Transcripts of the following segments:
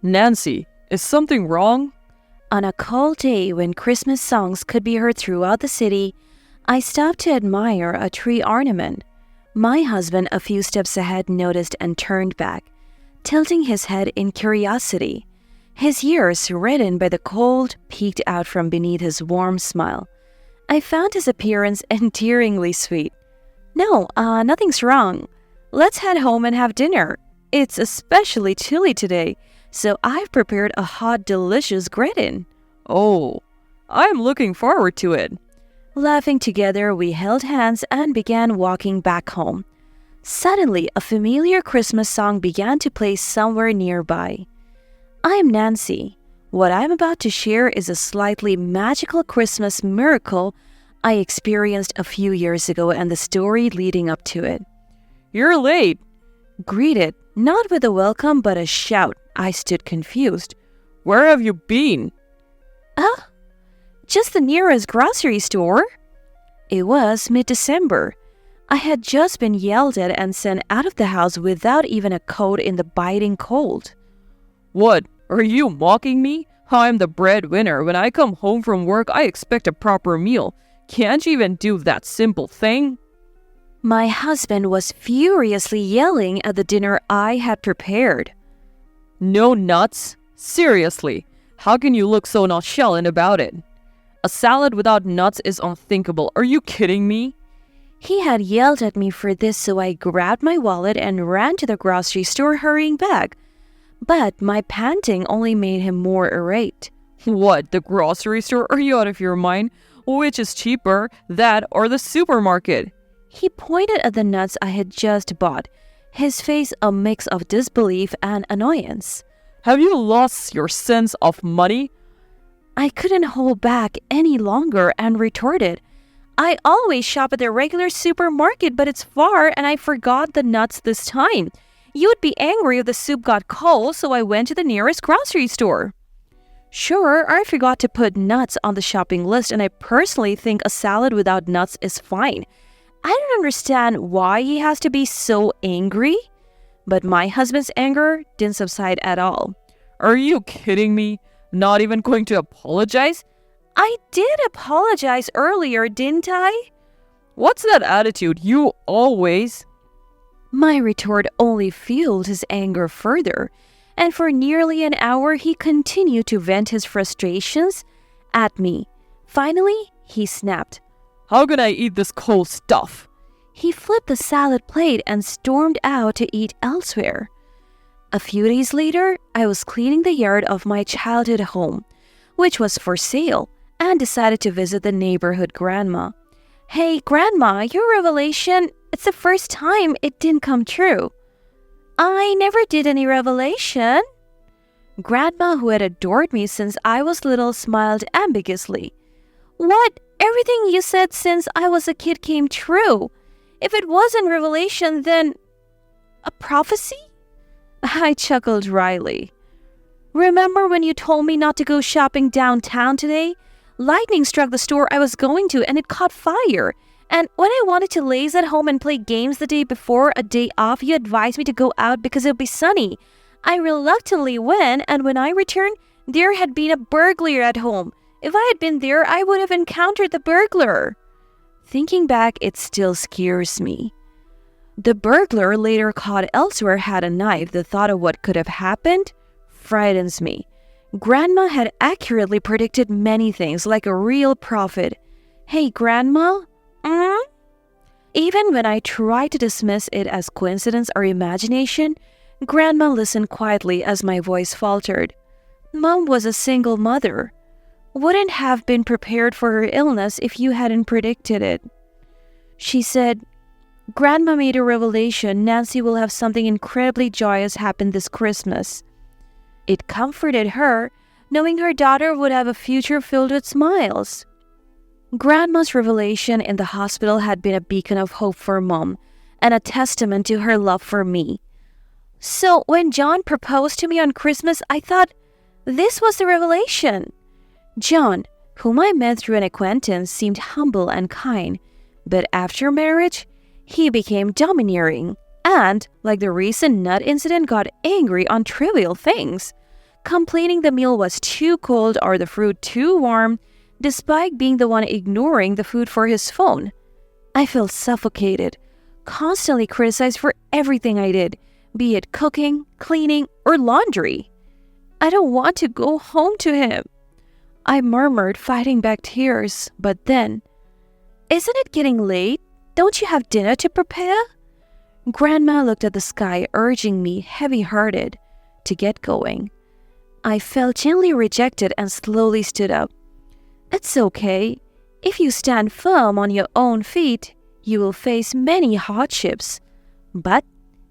Nancy, is something wrong? On a cold day when Christmas songs could be heard throughout the city, I stopped to admire a tree ornament. My husband, a few steps ahead, noticed and turned back, tilting his head in curiosity. His ears, reddened by the cold, peeked out from beneath his warm smile. I found his appearance endearingly sweet. "No, nothing's wrong. Let's head home and have dinner. It's especially chilly today, so I've prepared a hot, delicious gratin." Oh, I'm looking forward to it. Laughing together, we held hands and began walking back home. Suddenly, a familiar Christmas song began to play somewhere nearby. I'm Nancy. What I'm about to share is a slightly magical Christmas miracle I experienced a few years ago and the story leading up to it. You're late. Greeted, not with a welcome but a shout, I stood confused. Where have you been? Just the nearest grocery store. It was mid-December. I had just been yelled at and sent out of the house without even a coat in the biting cold. What? Are you mocking me? I'm the breadwinner. When I come home from work, I expect a proper meal. Can't you even do that simple thing? My husband was furiously yelling at the dinner I had prepared. No nuts? Seriously, how can you look so nonchalant about it? A salad without nuts is unthinkable. Are you kidding me? He had yelled at me for this, so I grabbed my wallet and ran to the grocery store, hurrying back. But my panting only made him more irate. What, the grocery store? Are you out of your mind? Which is cheaper, that or the supermarket? He pointed at the nuts I had just bought, his face a mix of disbelief and annoyance. Have you lost your sense of money? I couldn't hold back any longer and retorted, "I always shop at the regular supermarket, but it's far and I forgot the nuts this time. You would be angry if the soup got cold, so I went to the nearest grocery store." Sure, I forgot to put nuts on the shopping list, and I personally think a salad without nuts is fine. I don't understand why he has to be so angry. But my husband's anger didn't subside at all. Are you kidding me? Not even going to apologize? I did apologize earlier, didn't I? What's that attitude? You always... My retort only fueled his anger further, and for nearly an hour he continued to vent his frustrations at me. Finally, he snapped. How can I eat this cold stuff? He flipped the salad plate and stormed out to eat elsewhere. A few days later, I was cleaning the yard of my childhood home, which was for sale, and decided to visit the neighborhood grandma. "Hey, Grandma, your revelation, it's the first time it didn't come true." "I never did any revelation." Grandma, who had adored me since I was little, smiled ambiguously. "What? Everything you said since I was a kid came true. If it wasn't revelation, then a prophecy?" I chuckled wryly. "Remember when you told me not to go shopping downtown today? Lightning struck the store I was going to and it caught fire. And when I wanted to laze at home and play games the day before a day off, you advised me to go out because it would be sunny. I reluctantly went, and when I returned, there had been a burglar at home. If I had been there, I would have encountered the burglar." Thinking back, it still scares me. The burglar, later caught elsewhere, had a knife. The thought of what could have happened frightens me. Grandma had accurately predicted many things, like a real prophet. "Hey, Grandma? Even when I tried to dismiss it as coincidence or imagination, Grandma listened quietly as my voice faltered. Mom was a single mother. Wouldn't have been prepared for her illness if you hadn't predicted it. She said, "Grandma made a revelation. Nancy will have something incredibly joyous happen this Christmas." It comforted her, knowing her daughter would have a future filled with smiles. Grandma's revelation in the hospital had been a beacon of hope for Mom, and a testament to her love for me. So when John proposed to me on Christmas, I thought this was the revelation. John, whom I met through an acquaintance, seemed humble and kind, but after marriage, he became domineering and, like the recent nut incident, got angry on trivial things. complaining the meal was too cold or the fruit too warm, despite being the one ignoring the food for his phone. I felt suffocated, constantly criticized for everything I did, be it cooking, cleaning, or laundry. I don't want to go home to him, I murmured, fighting back tears. But then, isn't it getting late? Don't you have dinner to prepare? Grandma looked at the sky, urging me, heavy-hearted, to get going. I felt gently rejected and slowly stood up. It's okay. If you stand firm on your own feet, you will face many hardships. But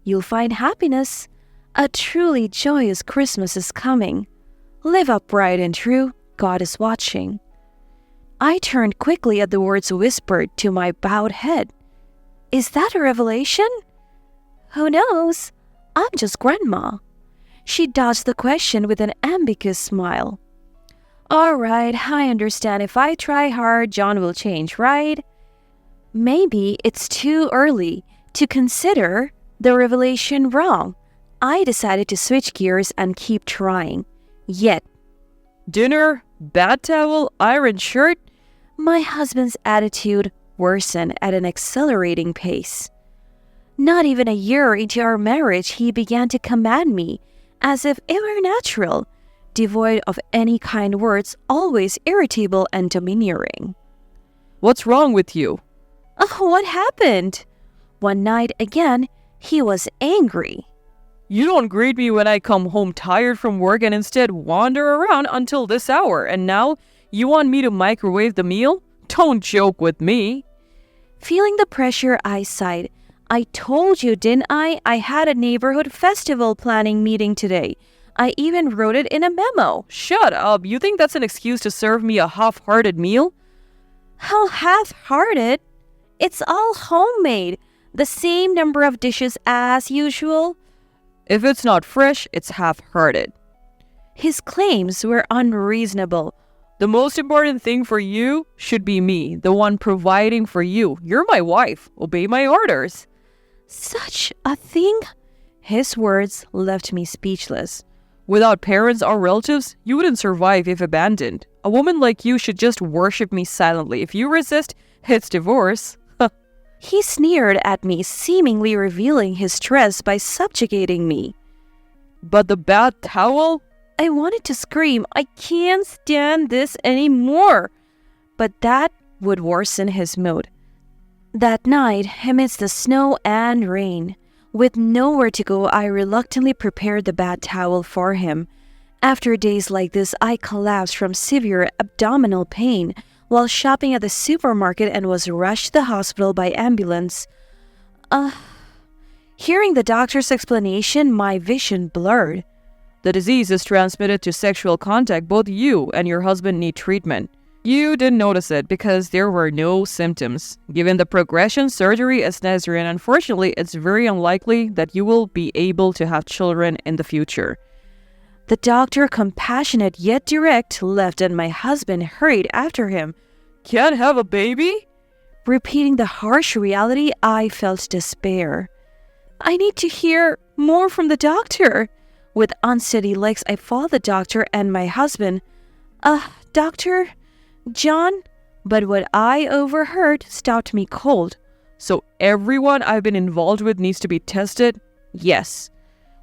you'll find happiness. A truly joyous Christmas is coming. Live upright and true. God is watching. I turned quickly at the words whispered to my bowed head. Is that a revelation? Who knows? I'm just Grandma. She dodged the question with an ambiguous smile. All right, I understand. If I try hard, John will change, right? Maybe it's too early to consider the revelation wrong. I decided to switch gears and keep trying. Yet, Dinner, bath towel, iron shirt. My husband's attitude worsened at an accelerating pace. Not even a year into our marriage, he began to command me, as if it were natural, devoid of any kind words, always irritable and domineering. What's wrong with you? Oh, what happened? One night again, he was angry. You don't greet me when I come home tired from work and instead wander around until this hour, and now you want me to microwave the meal? Don't joke with me. Feeling the pressure, I sighed. I told you, didn't I? I had a neighborhood festival planning meeting today. I even wrote it in a memo. Shut up. You think that's an excuse to serve me a half-hearted meal? How half-hearted? It's all homemade. The same number of dishes as usual. If it's not fresh, it's half-hearted. His claims were unreasonable. The most important thing for you should be me, the one providing for you. You're my wife. Obey my orders. Such a thing? His words left me speechless. Without parents or relatives, you wouldn't survive if abandoned. A woman like you should just worship me silently. If you resist, it's divorce. He sneered at me, seemingly revealing his stress by subjugating me. But the bath towel? I wanted to scream, I can't stand this anymore. But that would worsen his mood. That night, amidst the snow and rain, with nowhere to go, I reluctantly prepared the bath towel for him. After days like this, I collapsed from severe abdominal pain while shopping at the supermarket and was rushed to the hospital by ambulance. Hearing the doctor's explanation, my vision blurred. The disease is transmitted to sexual contact. Both you and your husband need treatment. You didn't notice it because there were no symptoms. Given the progression, surgery is necessary, and unfortunately, it's very unlikely that you will be able to have children in the future. The doctor, compassionate yet direct, left and my husband hurried after him. Can't have a baby? Repeating the harsh reality, I felt despair. I need to hear more from the doctor. With unsteady legs, I followed the doctor and my husband. Doctor? John? But what I overheard stopped me cold. So everyone I've been involved with needs to be tested? Yes.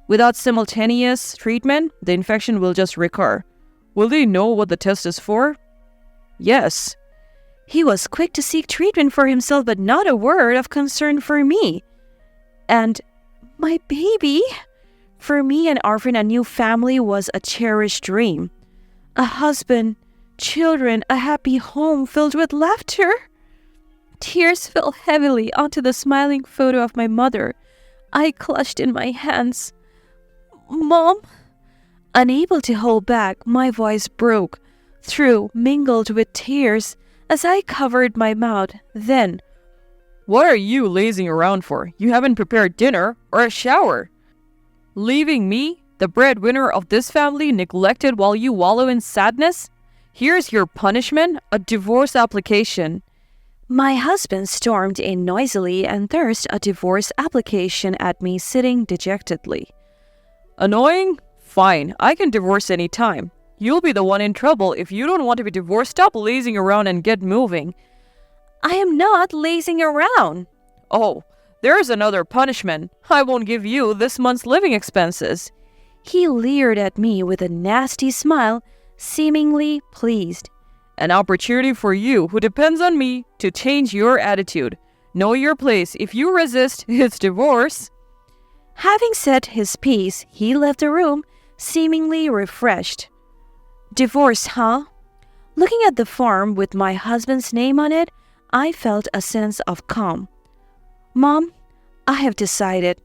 Without simultaneous treatment, the infection will just recur. Will they know what the test is for? Yes. He was quick to seek treatment for himself, but not a word of concern for me. And my baby? For me, an orphan, a new family was a cherished dream. A husband, children, a happy home filled with laughter. Tears fell heavily onto the smiling photo of my mother. I clutched in my hands. Mom? Unable to hold back, my voice broke through, mingled with tears, as I covered my mouth. Then, what are you lazing around for? You haven't prepared dinner or a shower. Leaving me, the breadwinner of this family, neglected while you wallow in sadness? Here's your punishment, a divorce application. My husband stormed in noisily and thrust a divorce application at me, sitting dejectedly. Annoying? Fine, I can divorce any time. You'll be the one in trouble. If you don't want to be divorced, stop lazing around and get moving. I am not lazing around. Oh, there's another punishment. I won't give you this month's living expenses. He leered at me with a nasty smile, seemingly pleased. An opportunity for you, who depends on me, to change your attitude. Know your place. If you resist, it's divorce. Having said his piece, he left the room, seemingly refreshed. Divorce, huh? Looking at the form with my husband's name on it, I felt a sense of calm. Mom, I have decided.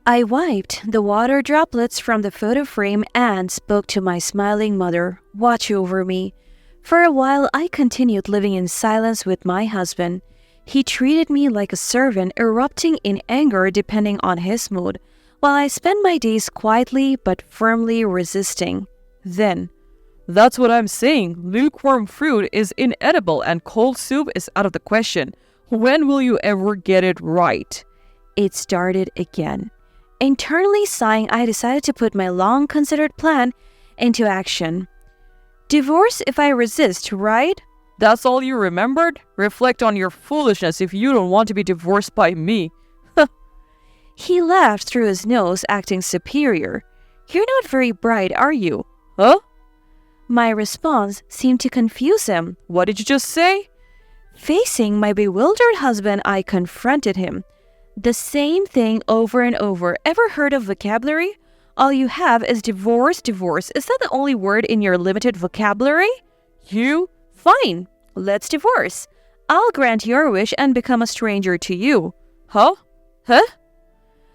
I wiped the water droplets from the photo frame and spoke to my smiling mother, watch over me. For a while, I continued living in silence with my husband. He treated me like a servant, erupting in anger depending on his mood, while I spent my days quietly but firmly resisting. Then, that's what I'm saying. Lukewarm fruit is inedible and cold soup is out of the question. When will you ever get it right? It started again. Internally sighing, I decided to put my long-considered plan into action. Divorce if I resist, right? That's all you remembered? Reflect on your foolishness if you don't want to be divorced by me. He laughed through his nose, acting superior. You're not very bright, are you? Huh? My response seemed to confuse him. What did you just say? Facing my bewildered husband, I confronted him. The same thing over and over. Ever heard of vocabulary? All you have is divorce, divorce. Is that the only word in your limited vocabulary? You? Fine, let's divorce. I'll grant your wish and become a stranger to you. Huh?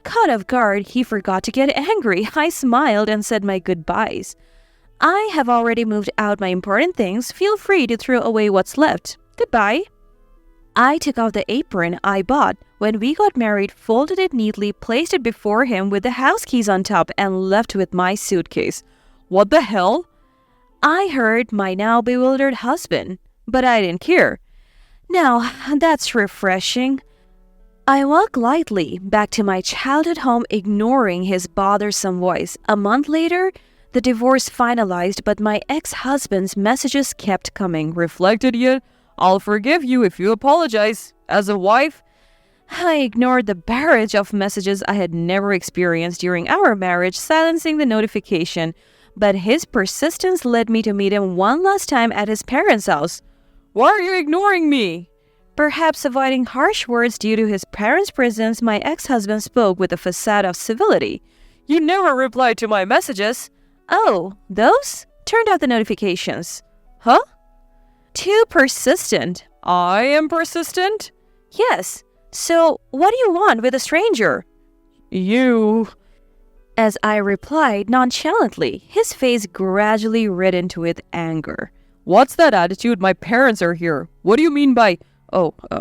Caught off guard, he forgot to get angry. I smiled and said my goodbyes. I have already moved out my important things. Feel free to throw away what's left. Goodbye. I took off the apron I bought when we got married, folded it neatly, placed it before him with the house keys on top, and left with my suitcase. What the hell? I heard my now bewildered husband, but I didn't care. Now, that's refreshing. I walked lightly back to my childhood home, ignoring his bothersome voice. A month later, the divorce finalized, but my ex-husband's messages kept coming. Reflect, idiot. I'll forgive you if you apologize. As a wife, I ignored the barrage of messages I had never experienced during our marriage, silencing the notification. But his persistence led me to meet him one last time at his parents' house. Why are you ignoring me? Perhaps avoiding harsh words due to his parents' presence, my ex-husband spoke with a facade of civility. You never replied to my messages. Oh, those? Turned out the notifications. Huh? Too persistent. I am persistent? Yes. So, what do you want with a stranger? You... As I replied nonchalantly, his face gradually reddened with anger. What's that attitude? My parents are here. What do you mean by...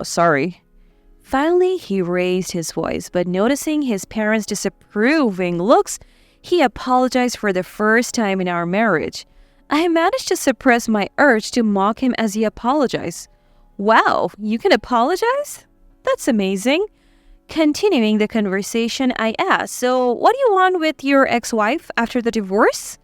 sorry. Finally, he raised his voice, but noticing his parents' disapproving looks, he apologized for the first time in our marriage. I managed to suppress my urge to mock him as he apologized. Wow, you can apologize? That's amazing. Continuing the conversation, I asked, so what do you want with your ex-wife after the divorce?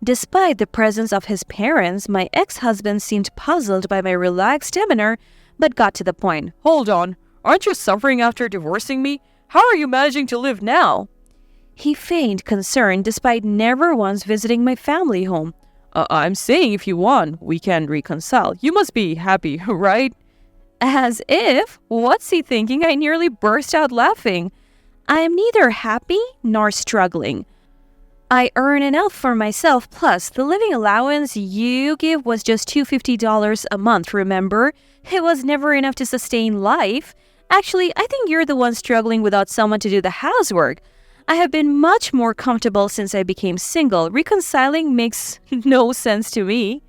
Despite the presence of his parents, my ex-husband seemed puzzled by my relaxed demeanor, but got to the point. Hold on, aren't you suffering after divorcing me? How are you managing to live now? He feigned concern despite never once visiting my family home. I'm saying if you want, we can reconcile. You must be happy, right? As if? What's he thinking? I nearly burst out laughing. I am neither happy nor struggling. I earn enough for myself, plus the living allowance you give was just $250 a month, remember? It was never enough to sustain life. Actually, I think you're the one struggling without someone to do the housework. I have been much more comfortable since I became single. Reconciling makes no sense to me.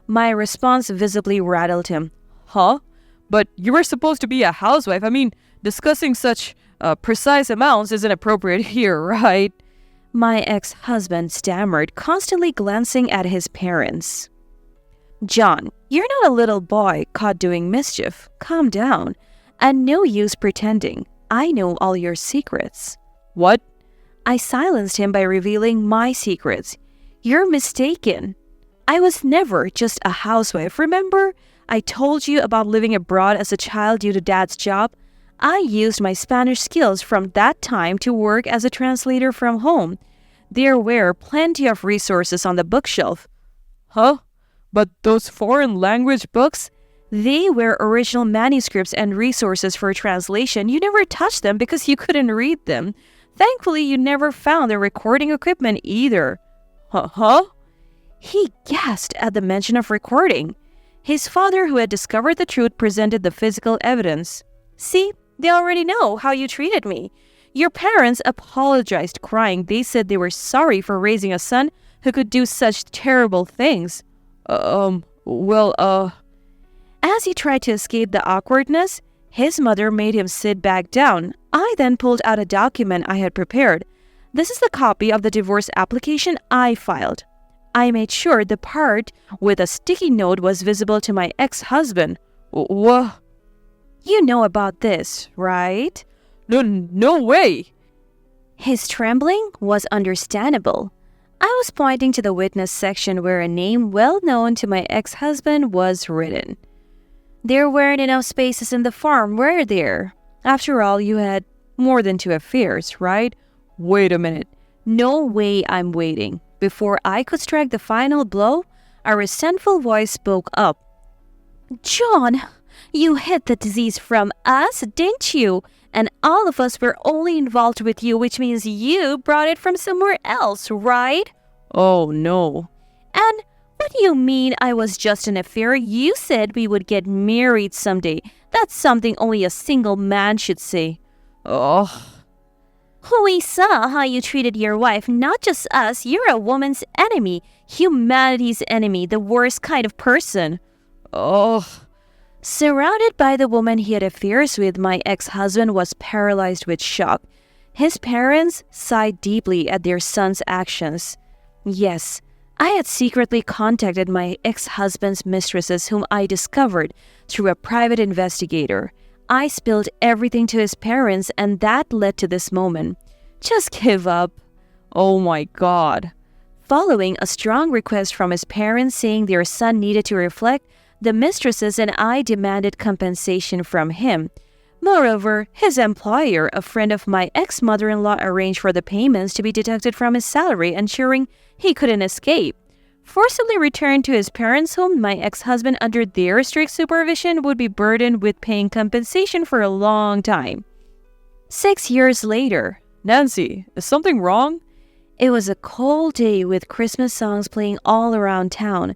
My response visibly rattled him. Huh? But you were supposed to be a housewife. I mean, discussing such precise amounts isn't appropriate here, right? My ex-husband stammered, constantly glancing at his parents. John, you're not a little boy caught doing mischief. Calm down. And no use pretending. I know all your secrets. What? I silenced him by revealing my secrets. You're mistaken. I was never just a housewife, remember? I told you about living abroad as a child due to Dad's job. I used my Spanish skills from that time to work as a translator from home. There were plenty of resources on the bookshelf. Huh? But those foreign language books? They were original manuscripts and resources for translation. You never touched them because you couldn't read them. Thankfully, you never found the recording equipment either. Huh? He gasped at the mention of recording. His father, who had discovered the truth, presented the physical evidence. See, they already know how you treated me. Your parents apologized, crying. They said they were sorry for raising a son who could do such terrible things. Well, As he tried to escape the awkwardness, his mother made him sit back down. I then pulled out a document I had prepared. This is the copy of the divorce application I filed. I made sure the part with a sticky note was visible to my ex-husband. What? You know about this, right? No way! His trembling was understandable. I was pointing to the witness section where a name well known to my ex-husband was written. There weren't enough spaces in the form, were there? After all, you had more than 2 affairs, right? Wait a minute. No way I'm waiting. Before I could strike the final blow, a resentful voice spoke up. John, you hid the disease from us, didn't you? And all of us were only involved with you, which means you brought it from somewhere else, right? Oh, no. And what do you mean I was just an affair? You said we would get married someday. That's something only a single man should say. Oh. We saw how you treated your wife, not just us. You're a woman's enemy, humanity's enemy, the worst kind of person. Oh. Surrounded by the woman he had affairs with, my ex-husband was paralyzed with shock. His parents sighed deeply at their son's actions. Yes, I had secretly contacted my ex-husband's mistresses, whom I discovered through a private investigator. I spilled everything to his parents, and that led to this moment. Just give up. Oh my God. Following a strong request from his parents saying their son needed to reflect, the mistresses and I demanded compensation from him. Moreover, his employer, a friend of my ex-mother-in-law, arranged for the payments to be deducted from his salary, ensuring he couldn't escape. Forcibly returned to his parents' home, my ex-husband, under their strict supervision, would be burdened with paying compensation for a long time. 6 years later. Nancy, is something wrong? It was a cold day with Christmas songs playing all around town.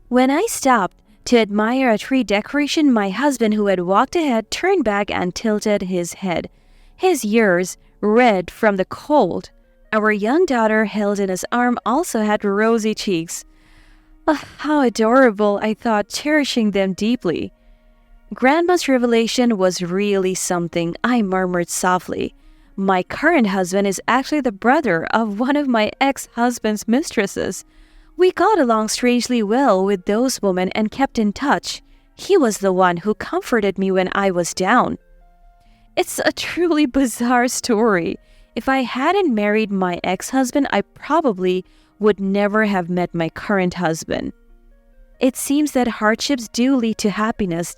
When I stopped to admire a tree decoration, my husband, who had walked ahead, turned back and tilted his head. His ears, red from the cold. Our young daughter, held in his arm, also had rosy cheeks. Oh, how adorable, I thought, cherishing them deeply. Grandma's revelation was really something, I murmured softly. My current husband is actually the brother of one of my ex-husband's mistresses. We got along strangely well with those women and kept in touch. He was the one who comforted me when I was down. It's a truly bizarre story. If I hadn't married my ex-husband, I probably would never have met my current husband. It seems that hardships do lead to happiness,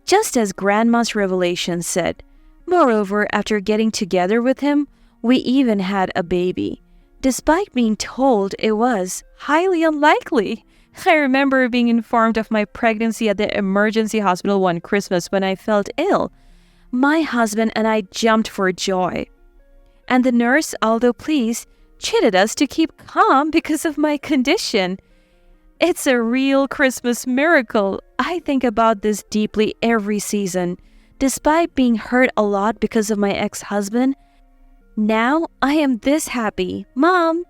just as Grandma's revelation said. Moreover, after getting together with him, we even had a baby. Despite being told it was highly unlikely. I remember being informed of my pregnancy at the emergency hospital one Christmas when I felt ill. My husband and I jumped for joy. And the nurse, although pleased, chided us to keep calm because of my condition. It's a real Christmas miracle. I think about this deeply every season. Despite being hurt a lot because of my ex-husband, now I am this happy. Mom!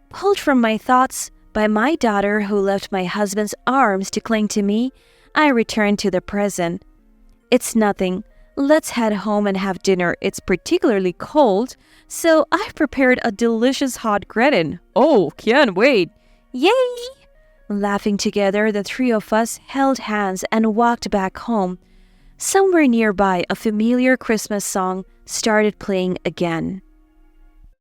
Pulled from my thoughts by my daughter who left my husband's arms to cling to me, I returned to the present. It's nothing. Let's head home and have dinner. It's particularly cold, so I've prepared a delicious hot gratin. Oh, can't wait. Yay! Laughing together, the three of us held hands and walked back home. Somewhere nearby, a familiar Christmas song started playing again.